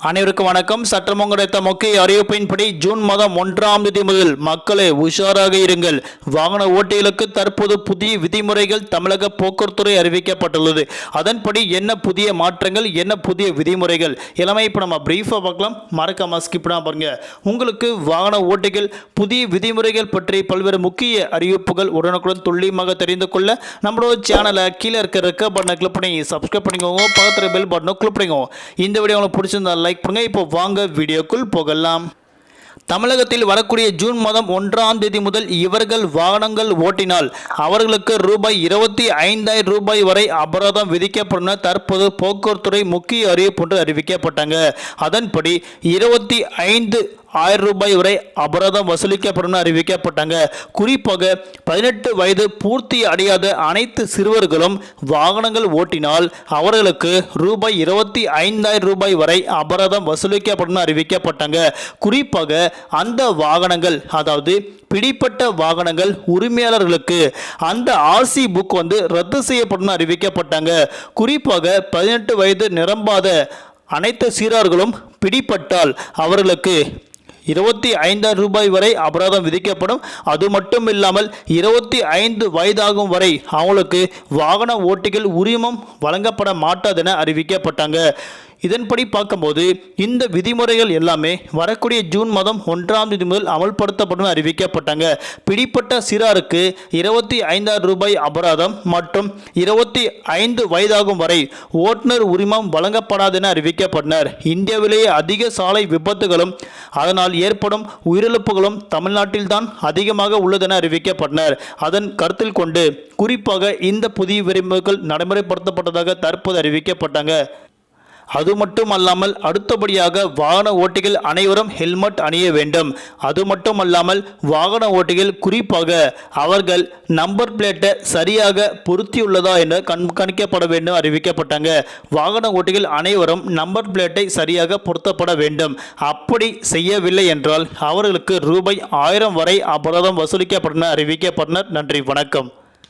அனைவருக்கும் வணக்கம். சட்டமன்ற கிடைத்த முக்கிய அறிவிப்பின்படி ஜூன் மாதம் 1ஆம் தேதி முதல் மக்களே உஷாராக இருங்கள். வாகன ஓட்டிகளுக்கு தற்போது புதிய விதிமுறைகள் தமிழக போக்குவரத்துறை அறிவிக்கப்பட்டுள்ளது. அதன்படி என்ன புதிய மாற்றங்கள், என்ன புதிய விதிமுறைகள் எல்லாமே இப்போ நம்ம பிரீஃபாக பார்க்கலாம். மறக்காம ஸ்கிப் பண்ணாம பாருங்க. உங்களுக்கு வாகன ஓட்டிகள் புதிய விதிமுறைகள் பற்றி பல்வேறு முக்கிய அறிவிப்புகள் உடனுக்குடன் துல்லியமாக தெரிந்து கொள்ள நம்மளோட சேனலை கீழே இருக்க ரெக்க பட்டனை கிளிக் பண்ணி சப்ஸ்கிரைப் பண்ணிக்கோங்க. பக்கத்தில் பெல் பட்டனை கிளிக் பண்ணிக்கோங்க. இந்த வீடியோ உங்களுக்கு பிடிச்சிருந்தா லைக் பண்ணுங்க. இப்போ வாங்க வீடியோக்குள் போகலாம். தமிழகத்தில் வரக்கூடிய ஜூன் மாதம் 1ஆம் தேதி முதல் இவர்கள் வாகனங்கள் ஓட்டினால் அவர்களுக்கு ரூபாய் 25,000 வரை அபராதம் விதிக்கப்படும் என தற்போது போக்குவரத்துறை முக்கிய அறிவிப்பு ஒன்று அறிவிக்கப்பட்டாங்க. அதன்படி 25,000 வரை அபராதம் வசூலிக்கப்படும் அறிவிக்கப்பட்டாங்க. குறிப்பாக 18 வயது பூர்த்தி அடையாத அனைத்து சிறுவர்களும் வாகனங்கள் ஓட்டினால் அவர்களுக்கு ரூபாய் 25,000 வரை அபராதம் வசூலிக்கப்படும் அறிவிக்கப்பட்டாங்க. குறிப்பாக அந்த வாகனங்கள், அதாவது பிடிப்பட்ட வாகனங்கள் உரிமையாளர்களுக்கு அந்த ஆர்சி புக் ரத்து செய்யப்படும் அறிவிக்கப்பட்டாங்க. குறிப்பாக 18 வயது நிரம்பாத அனைத்து சிறார்களும் பிடிப்பட்டால் அவர்களுக்கு 25,000 வரை அபராதம் விதிக்கப்படும். அது மட்டும் இல்லாமல் 25 வயதாகும் வரை அவங்களுக்கு வாகன ஓட்டிகள் உரிமம் வழங்கப்பட மாட்டாது என அறிவிக்கப்பட்டாங்க. இதன்படி பார்க்கும்போது இந்த விதிமுறைகள் எல்லாமே வரக்கூடிய ஜூன் மாதம் 1ஆம் தேதி முதல் அமல்படுத்தப்படும் அறிவிக்கப்பட்டாங்க. பிடிப்பட்ட சிறாருக்கு 25,000 அபராதம் மற்றும் 25 வயதாகும் வரை ஓட்டுநர் உரிமம் வழங்கப்படாது என அறிவிக்கப்பட்டனர். இந்தியாவிலேயே அதிக சாலை விபத்துகளும் அதனால் ஏற்படும் உயிரிழப்புகளும் தமிழ்நாட்டில்தான் அதிகமாக உள்ளதென அறிவிக்கப்பட்டனர். அதன் கருத்தில் கொண்டு குறிப்பாக இந்த புதிய விதிமுறைகள் நடைமுறைப்படுத்தப்பட்டதாக தற்போது அறிவிக்கப்பட்டாங்க. அது மட்டுமல்லாமல் அடுத்தபடியாக வாகன ஓட்டிகள் அனைவரும் ஹெல்மெட் அணிய வேண்டும். அது மட்டுமல்லாமல் வாகன ஓட்டிகள் குறிப்பாக அவர்கள் நம்பர் பிளேட்டை சரியாக பொருத்தியுள்ளதா என கண்காணிக்கப்பட வேண்டும் அறிவிக்கப்பட்டாங்க. வாகன ஓட்டிகள் அனைவரும் நம்பர் பிளேட்டை சரியாக பொருத்தப்பட வேண்டும். அப்படி செய்யவில்லை என்றால் அவர்களுக்கு ரூபாய் 1000 வரை அபராதம் வசூலிக்கப்படும் அறிவிக்கப்பட்டனர். நன்றி, வணக்கம்.